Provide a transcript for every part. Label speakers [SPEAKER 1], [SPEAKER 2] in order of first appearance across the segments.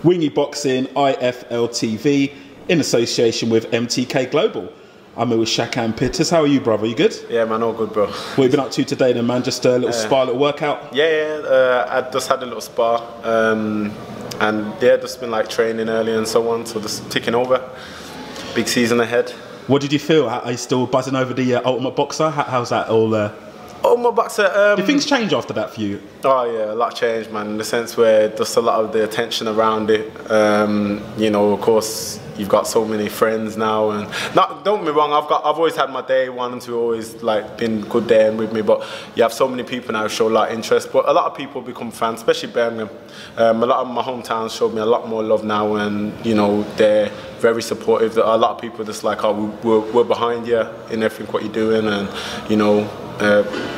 [SPEAKER 1] Wingy Boxing IFL TV in association with MTK Global. I'm here with Shakan Pitters. How are you, brother? You good?
[SPEAKER 2] Yeah, man, all good, bro.
[SPEAKER 1] What have you been up to today then, man? Just a little spa, little workout?
[SPEAKER 2] Yeah, I just had a little spa. And yeah, just been like training early and so on, so just ticking over. Big season ahead.
[SPEAKER 1] What did you feel? Are you still buzzing over the Ultimate Boxer? How's that all?
[SPEAKER 2] Ultimate Boxer.
[SPEAKER 1] Did things change after that for you?
[SPEAKER 2] Oh yeah, a lot changed, man. In the sense where just a lot of the attention around it. You know, of course, you've got so many friends now, and don't get me wrong. I've always had my day ones who always like been good there and with me. But you have so many people now who show a lot of interest. But a lot of people become fans, especially Birmingham. A lot of my hometowns showed me a lot more love now, and you know they're very supportive. A lot of people just like, oh, we're behind you in everything what you're doing, and you know.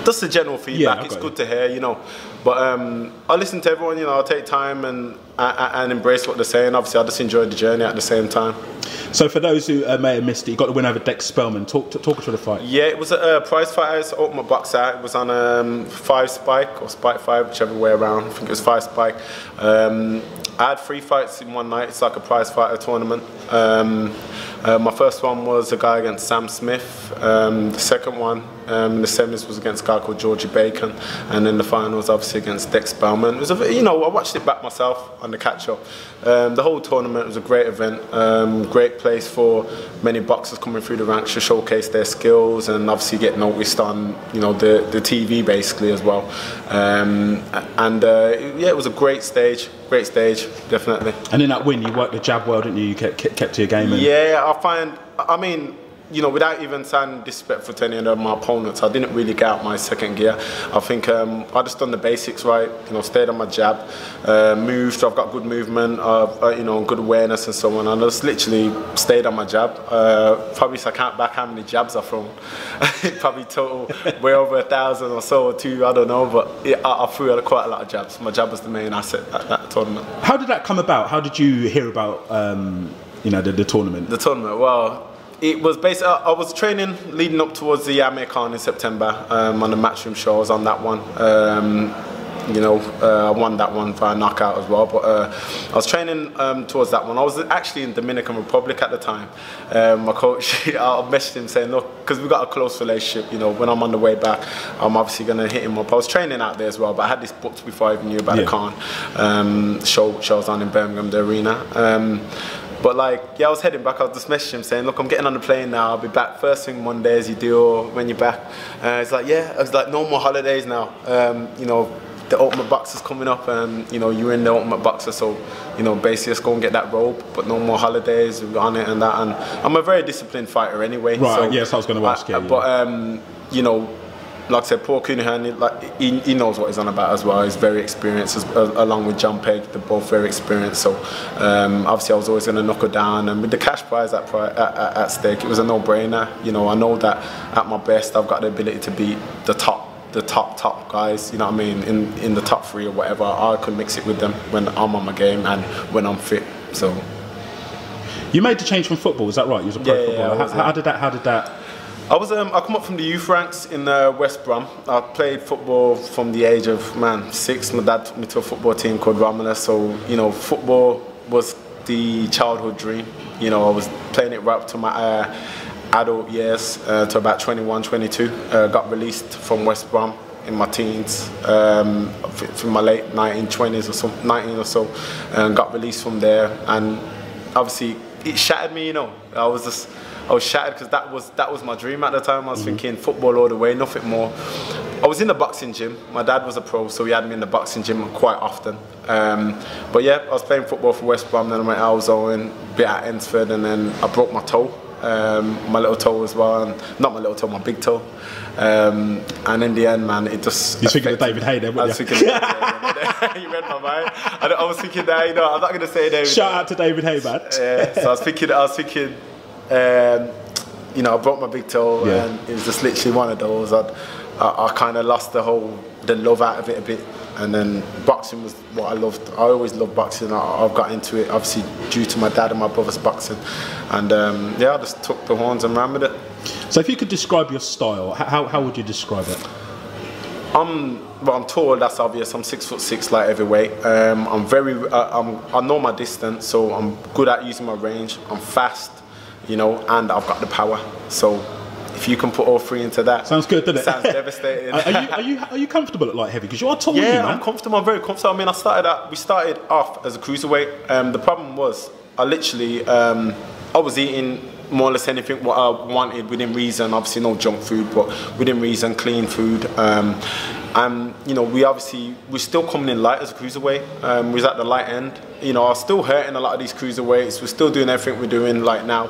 [SPEAKER 2] Just the general feedback,
[SPEAKER 1] yeah,
[SPEAKER 2] it's good to hear, you know. But I listen to everyone, you know, I take time and embrace what they're saying. Obviously, I just enjoy the journey at the same time.
[SPEAKER 1] So for those who may have missed it, you got the win over Dex Spellman. Talk us through the fight.
[SPEAKER 2] Yeah, it was a prize fight. It's Ultimate Boxer. It was on 5 Spike or Spike 5, whichever way around. I think it was 5 Spike. I had 3 fights in one night. It's like a prize fighter tournament. My first one was a guy against Sam Smith. The second one in the semis was against a guy called Georgie Bacon, and then the final was obviously against Dex Spellman. It was you know, I watched it back myself on the catch-up. The whole tournament was a great event, great place for many boxers coming through the ranks to showcase their skills and obviously get noticed on, you know, the TV basically as well. Yeah, it was a great stage, definitely.
[SPEAKER 1] And in that win, you worked the jab well, didn't you? You kept to your game. And
[SPEAKER 2] yeah, I mean, you know, without even sounding disrespectful to any of my opponents, I didn't really get out my second gear. I think I just done the basics right, you know, stayed on my jab, moved, I've got good movement, you know, good awareness and so on, and I just literally stayed on my jab. Probably, so I count back how many jabs I've thrown, probably total way over 1,000 or so, or 2, I don't know, but I threw quite a lot of jabs. My jab was the main asset at that tournament.
[SPEAKER 1] How did that come about? How did you hear about, you know, the tournament?
[SPEAKER 2] The tournament, well, it was basically, I was training leading up towards the American in September on the Matchroom show. I was on that one. You know, I won that one via knockout as well. But I was training towards that one. I was actually in Dominican Republic at the time. My coach, I messaged him saying, look, because we've got a close relationship, you know, when I'm on the way back, I'm obviously going to hit him up. I was training out there as well, but I had this booked before I even knew about the Khan shows on in Birmingham, the arena. But like, yeah, I was heading back. I was just messaging him saying, look, I'm getting on the plane now. I'll be back first thing Monday as you do, or when you're back. It's like, yeah. I was like, no more holidays now. You know, the Ultimate Boxer's coming up, and you know, you're in the Ultimate Boxer, so you know, basically just go and get that robe. But no more holidays. We've got on it and that. And I'm a very disciplined fighter anyway.
[SPEAKER 1] Right.
[SPEAKER 2] So,
[SPEAKER 1] yes, I was going to ask you.
[SPEAKER 2] But you know, like I said, Paul Cunningham, like, he knows what he's on about as well. He's very experienced, along with John Pegg. They're both very experienced. So obviously I was always going to knock her down. And with the cash prize at stake, it was a no-brainer. You know, I know that at my best, I've got the ability to beat the top guys. You know what I mean? In the top 3 or whatever, I could mix it with them when I'm on my game and when I'm fit. So
[SPEAKER 1] you made the change from football, is that right? You was a pro footballer.
[SPEAKER 2] Yeah,
[SPEAKER 1] how did that?
[SPEAKER 2] I come up from the youth ranks in West Brom. I played football from the age of 6. My dad took me to a football team called Romulus. So you know, football was the childhood dream. You know, I was playing it right up to my adult years, to about 21, 22. Got released from West Brom in my teens, from my late 1920s or so, 19 or so, and got released from there. And obviously, it shattered me. You know, I was shattered because that was my dream at the time. I was thinking football all the way, nothing more. I was in the boxing gym. My dad was a pro, so he had me in the boxing gym quite often. But yeah, I was playing football for West Brom. Then I went Alzone, bit at Ensford, and then I broke my toe. My little toe as well, and not my little toe, my big toe. And in the end, man, it just.
[SPEAKER 1] You're thinking of David Hay then, weren't you?
[SPEAKER 2] You read my mind. I was thinking that, you know, I'm not going to say David.
[SPEAKER 1] Shout out to David Hay, man.
[SPEAKER 2] Yeah, so I was thinking. You know, I broke my big toe, and it was just literally one of those. I kind of lost the love out of it a bit, and then boxing was what I loved. I always loved boxing. I've got into it obviously due to my dad and my brother's boxing, and yeah, I just took the horns and ran with it.
[SPEAKER 1] So if you could describe your style, how would you describe it?
[SPEAKER 2] Well, I'm tall. That's obvious. I'm 6'6", light heavyweight. I know my distance, so I'm good at using my range. I'm fast, you know, and I've got the power. So if you can put all three into that,
[SPEAKER 1] sounds good, doesn't it?
[SPEAKER 2] Sounds devastating.
[SPEAKER 1] Are you comfortable at light heavy? Because you are tall.
[SPEAKER 2] Yeah,
[SPEAKER 1] man.
[SPEAKER 2] I'm comfortable. I'm very comfortable. I mean, we started off as a cruiserweight. The problem was, I was eating more or less anything what I wanted within reason. Obviously, no junk food, but within reason, clean food. And you know, we're still coming in light as a cruiserweight. We was at the light end. You know, I was still hurting a lot of these cruiserweights. We're still doing everything we're doing like now.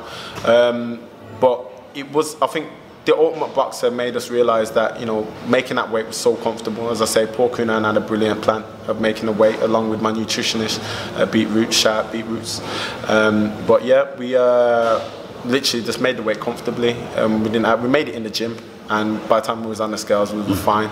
[SPEAKER 2] But it was, I think, the Ultimate Boxer made us realise that, you know, making that weight was so comfortable. As I say, Paul Coonan had a brilliant plan of making the weight, along with my nutritionist, Beetroots, shout out Beetroots. But yeah, we literally just made the weight comfortably. We made it in the gym, and by the time we was on the scales, we were fine.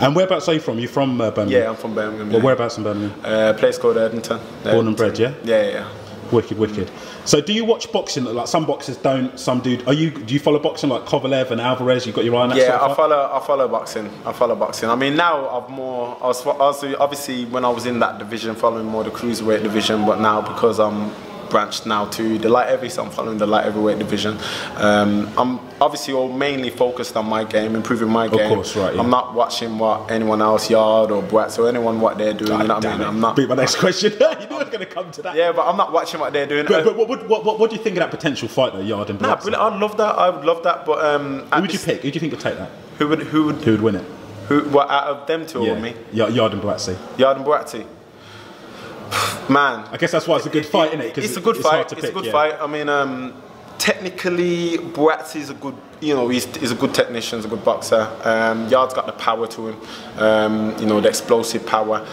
[SPEAKER 1] And whereabouts are you from? You from Birmingham?
[SPEAKER 2] Yeah, I'm from Birmingham.
[SPEAKER 1] Well, whereabouts in Birmingham?
[SPEAKER 2] A place called Erdington.
[SPEAKER 1] Born and bred, yeah?
[SPEAKER 2] Yeah.
[SPEAKER 1] Wicked, wicked. So do you watch boxing? Like some boxers don't, some do. Do you follow boxing like Kovalev and Alvarez? You got your eye on that sort of
[SPEAKER 2] I follow boxing. I mean, now I was obviously when I was in that division following more the cruiserweight division, but now because I'm branched now to the light heavy, so I'm following the light heavyweight division. I'm obviously all mainly focused on my game, improving my game.
[SPEAKER 1] Of course, right. Yeah.
[SPEAKER 2] I'm not watching what anyone else, Yard or Boats or anyone what they're doing. You know what I mean? I'm not.
[SPEAKER 1] Beat my next question. You knew I was going to come to that.
[SPEAKER 2] Yeah, but I'm not watching what they're doing.
[SPEAKER 1] But what do you think of that potential fight though, Yard and Boats?
[SPEAKER 2] Nah, I'd love that. I would love that. But
[SPEAKER 1] who would you pick? Who do you think would take that?
[SPEAKER 2] Who would
[SPEAKER 1] win it?
[SPEAKER 2] What out of them two or me?
[SPEAKER 1] Yard and Boatsy.
[SPEAKER 2] Yard and Boatsy. Man,
[SPEAKER 1] I guess that's why it's a good fight, isn't it?
[SPEAKER 2] It's a good fight. It's a good fight. I mean, technically, Boatsy is a good. You know, he's a good technician, he's a good boxer. Yard's got the power to him. You know, the explosive power.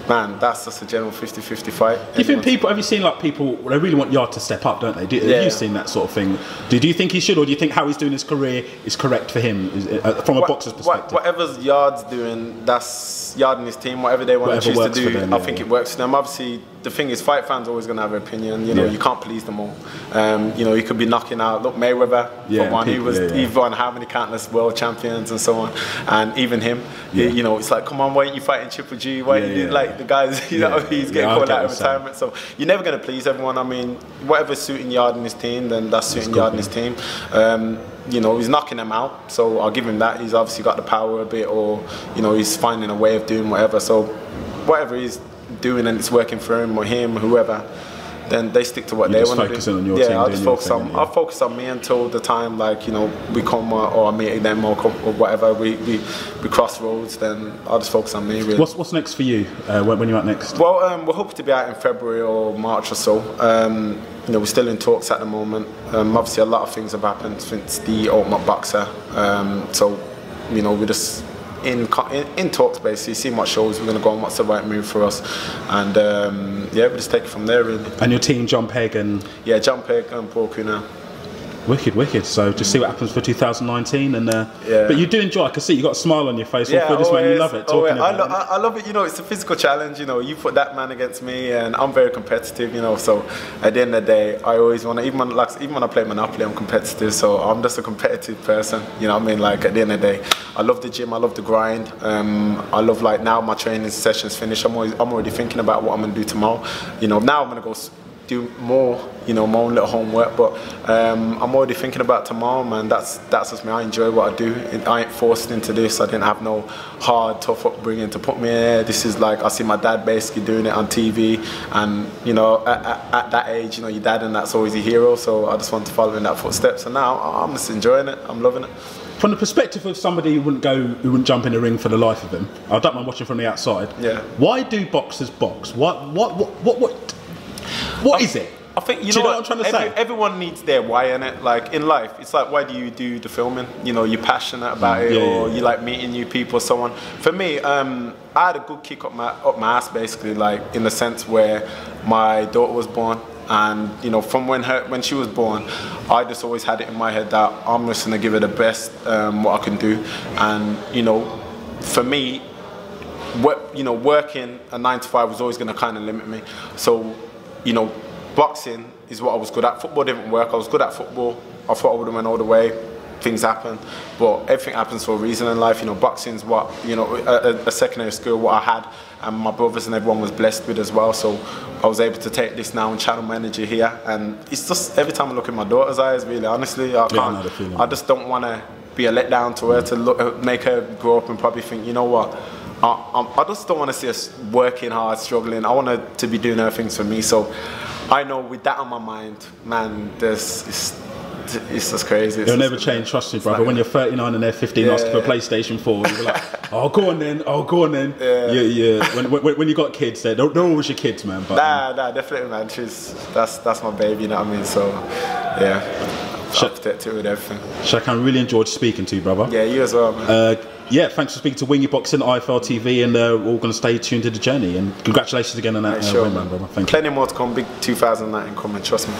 [SPEAKER 2] Man, that's just a general 50-50 fight.
[SPEAKER 1] Do you think people? Have you seen like people? They really want Yard to step up, don't they? Have you seen that sort of thing? Do you think he should, or do you think how he's doing his career is correct for him from a boxer's perspective?
[SPEAKER 2] Whatever Yard's doing, that's Yard and his team. Whatever they want to choose to do, I think it works for them. Obviously, the thing is, fight fans are always going to have an opinion. You know, you can't please them all. You know, he could be knocking out. Look, Mayweather for one. He won how many countless world champions and so on, and even him. You know, it's like, come on, why aren't you fighting Triple G? Why you like the guys? You know, he's getting called out of retirement. So you're never going to please everyone. I mean, whatever's suiting Yard and his team, then that's suiting Yard and his team. You know, he's knocking them out, so I'll give him that. He's obviously got the power a bit, or you know, he's finding a way of doing whatever. So whatever he's doing and it's working for him or him, whoever, then they stick to what they want to do.
[SPEAKER 1] On your team,
[SPEAKER 2] I'll just focus on. I'll focus on me until the time, like, you know, we come or I meet them or whatever. We cross roads. Then I'll just focus on me. Really.
[SPEAKER 1] What's next for you? When you're out next?
[SPEAKER 2] Well, we're hoping to be out in February or March or so. You know, we're still in talks at the moment. Obviously, a lot of things have happened since the Ultimate Boxer. So, you know, we're just in talks basically, seeing what shows we're going to go on, what's the right move for us, and yeah, we'll just take it from there really.
[SPEAKER 1] And your team, John Pegg and
[SPEAKER 2] John Pegg and Paul Coonan.
[SPEAKER 1] Wicked. So just see what happens for 2019, and but you do enjoy. I can see you got a smile on your face. All through this, man, you love it.
[SPEAKER 2] I love it. You know, it's a physical challenge. You know, you put that man against me, and I'm very competitive. You know, so at the end of the day, I always want to. Even when I play Monopoly, I'm competitive. So I'm just a competitive person. You know what I mean? Like at the end of the day, I love the gym. I love the grind. I love, like, now my training session's finished. I'm already thinking about what I'm gonna do tomorrow. You know, now I'm gonna go do more, you know, my own little homework, but I'm already thinking about tomorrow, man. That's just me. I enjoy what I do. I ain't forced into this. I didn't have no hard, tough upbringing to put me in here. This is like, I see my dad basically doing it on TV, and you know, at that age, you know, your dad and that's always your hero, so I just want to follow in that footsteps, and now I'm just enjoying it. I'm loving it.
[SPEAKER 1] From the perspective of somebody who wouldn't jump in the ring for the life of him, I don't mind watching from the outside.
[SPEAKER 2] Yeah.
[SPEAKER 1] Why do boxers box? What is it?
[SPEAKER 2] I think, you
[SPEAKER 1] know
[SPEAKER 2] know
[SPEAKER 1] what I'm trying to say?
[SPEAKER 2] Everyone needs their why in it. Like in life, it's like, why do you do the filming? You know, you're passionate about it, or you like meeting new people, so on. For me, I had a good kick up my ass, basically, like in the sense where my daughter was born. And you know, from when she was born, I just always had it in my head that I'm just gonna give her the best what I can do. And you know, for me, working a 9 to 5 was always gonna kind of limit me. So, you know, boxing is what I was good at. Football didn't work. I was good at football. I thought I would have went all the way. things happen, but everything happens for a reason in life. You know, boxing's what, you know, a secondary school, what I had, and my brothers and everyone was blessed with as well. So I was able to take this now and channel my energy here. And it's just, every time I look in my daughter's eyes, really, honestly, I can't, I just don't want to be a letdown to her, to look, make her grow up and probably think, you know what, I just don't want to see us working hard, struggling. I want her to be doing her things for me. So I know with that on my mind, man, it's just crazy.
[SPEAKER 1] It'll never change, trust me, brother. When you're 39 and they're 15 asking for PlayStation 4, you're like, oh, go on then, oh, go on then. Yeah. When you got kids, they're always your kids, man. But,
[SPEAKER 2] nah, definitely, man. That's my baby, you know what I mean? So, yeah. I'll protect it with everything.
[SPEAKER 1] Shakan, really enjoyed speaking to you, brother.
[SPEAKER 2] Yeah, you as well, man.
[SPEAKER 1] Yeah, thanks for speaking to Wingy Boxing, IFL TV, and we're all going to stay tuned to the journey. And congratulations again on that win, man, brother. Thank you.
[SPEAKER 2] Plenty more to come. Big 2019 coming, trust me.